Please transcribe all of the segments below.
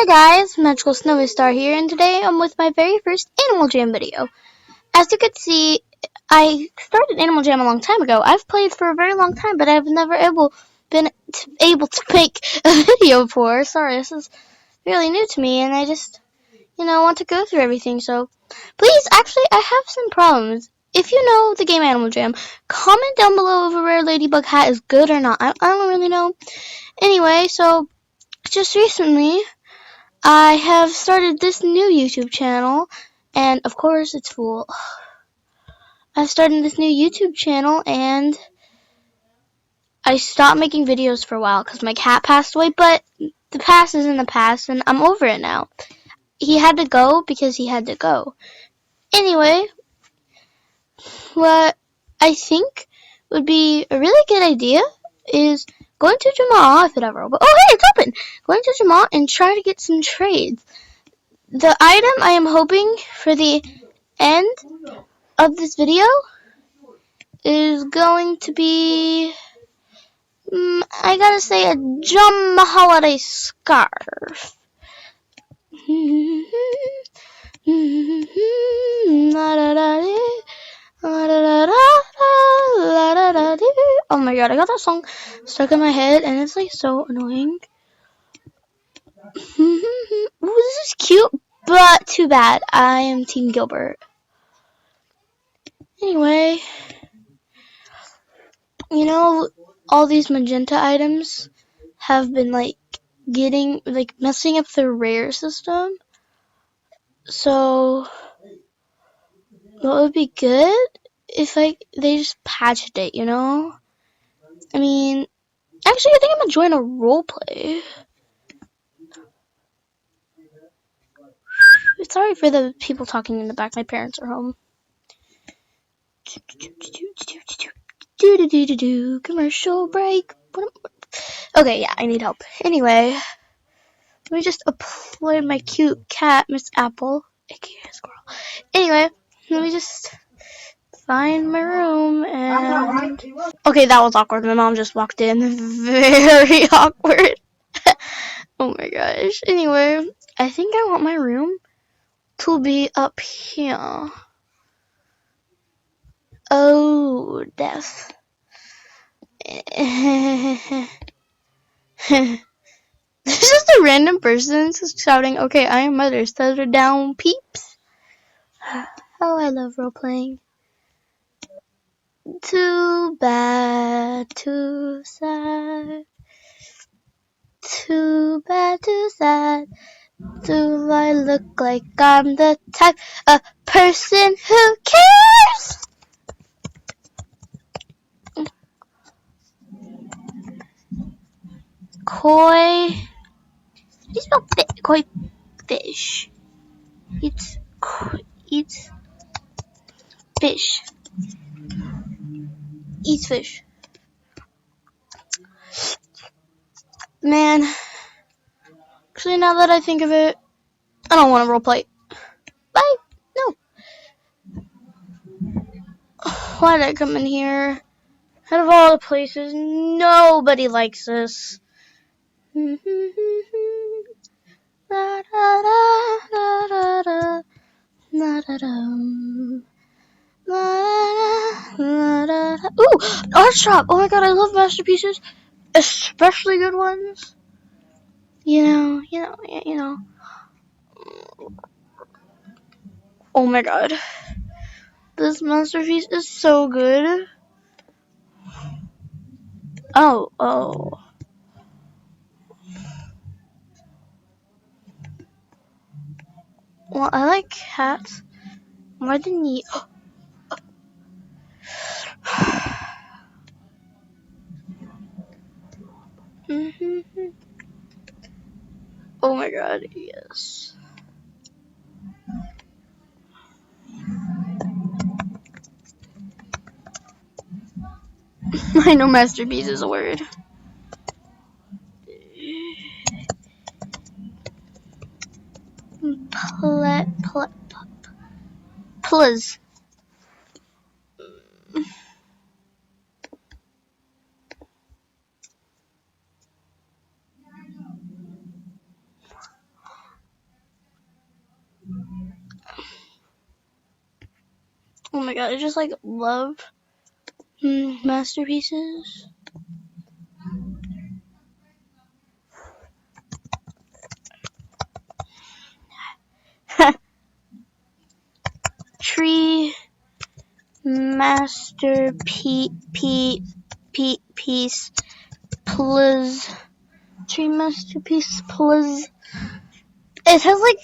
Hi guys, Magical Snowy Star here, and today I'm with my very first Animal Jam video. As you can see, I started Animal Jam a long time ago. I've played for a very long time, but I've never been able to make a video before. Sorry, this is really new to me, and I just, want to go through everything. So, please, actually, I have some problems. If you know the game Animal Jam, comment down below if a rare ladybug hat is good or not. I don't really know. Anyway, so just recently, I have started this new YouTube channel, and of course it's full. I've started this new YouTube channel, and I stopped making videos for a while because my cat passed away, but the past is in the past, and I'm over it now. He had to go because he had to go. Anyway, what I think would be a really good idea is going to Jamaa, if it ever opens. Oh, hey, it's open! Going to Jamaa and try to get some trades. The item I am hoping for the end of this video is going to be, I gotta say, a Jum Holiday scarf. Oh my god, I got that song stuck in my head and it's like so annoying. Ooh, this is cute, but too bad. I am Team Gilbert. Anyway, all these magenta items have been messing up the rare system. So what would be good if they just patched it, I mean, actually I think I'm gonna join a roleplay. Sorry for the people talking in the back, my parents are home. Commercial break. Okay, yeah, I need help. Anyway, let me just apply my cute cat, Miss Apple, aka Squirrel. Anyway, let me just find my room and... Okay, that was awkward. My mom just walked in. Very awkward. Oh my gosh. Anyway, I think I want my room to be up here. Oh, death. This is just a random person just shouting, okay, I am mother, settle down, peeps. Oh, I love role-playing. Too bad, too sad. Too bad, too sad. Do I look like I'm the type of person who cares? Koi. How do you spell koi fish? It's fish. Eats fish. Man. Actually, now that I think of it, I don't want to roleplay. Bye. No. Why did I come in here? Out of all the places, nobody likes this. Ooh, art shop. Oh my god, I love masterpieces, especially good ones. You know. Oh my god, this masterpiece is so good. Oh. Well, I like cats more than you. Oh my god, yes. I know masterpiece is a word. Please. Oh my god, I just like love masterpieces. Tree masterpiece, please. Tree masterpiece, please. It has like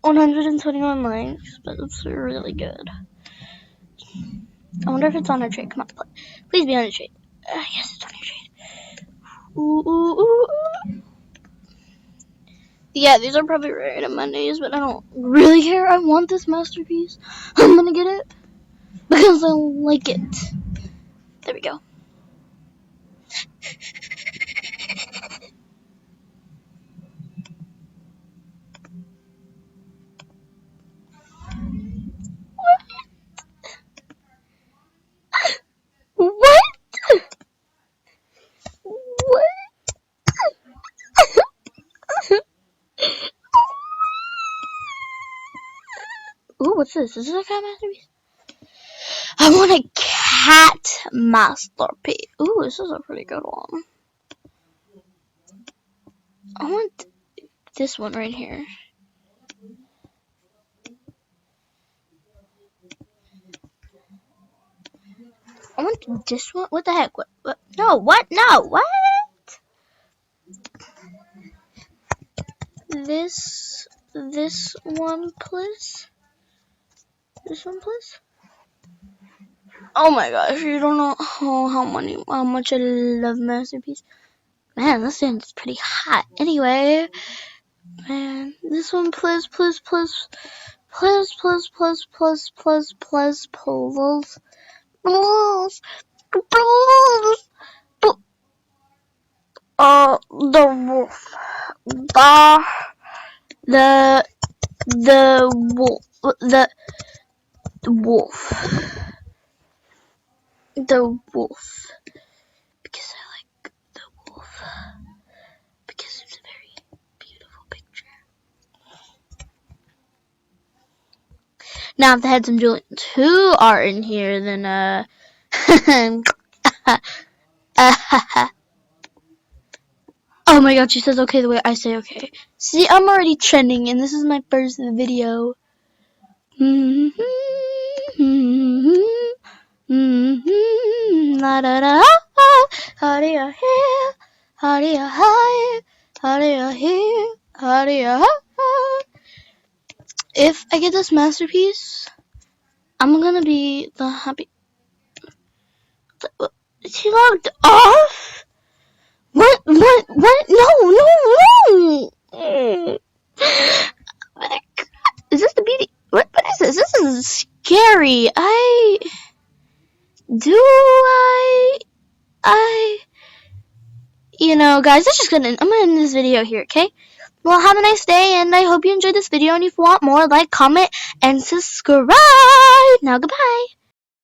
121 likes, but it's really good. I wonder if it's on a trade. Come on, please be on a trade. Yes, it's on a trade. Ooh. Yeah, these are probably random Mondays, but I don't really care. I want this masterpiece. I'm gonna get it because I like it. There we go. What? What? Ooh, what's this? Is this a cat masterpiece? I want a cat masterpiece. Ooh, this is a pretty good one. I want this one right here. I want this one. What the heck? What? No, what? No, what? This one, please. This one, please. Oh my gosh, you don't know how much I love masterpiece. Man, this thing's pretty hot. Anyway, man, this one, please. The wolf. The wolf. The wolf. Because I like the wolf. Because it's a very beautiful picture. Now, if they had some Julians who are in here, then, oh my god, she says okay the way I say okay. See, I'm already trending, and this is my first video. La da da ha, how do you hear? How do you hide? How do you hear? How do you ha? If I get this masterpiece, I'm gonna be the happy. She logged off? What? No! Is this the beauty? What is this? This is scary. You know, guys, I'm gonna end this video here, okay? Well, have a nice day, and I hope you enjoyed this video, and if you want more, like, comment, and subscribe. Now, goodbye.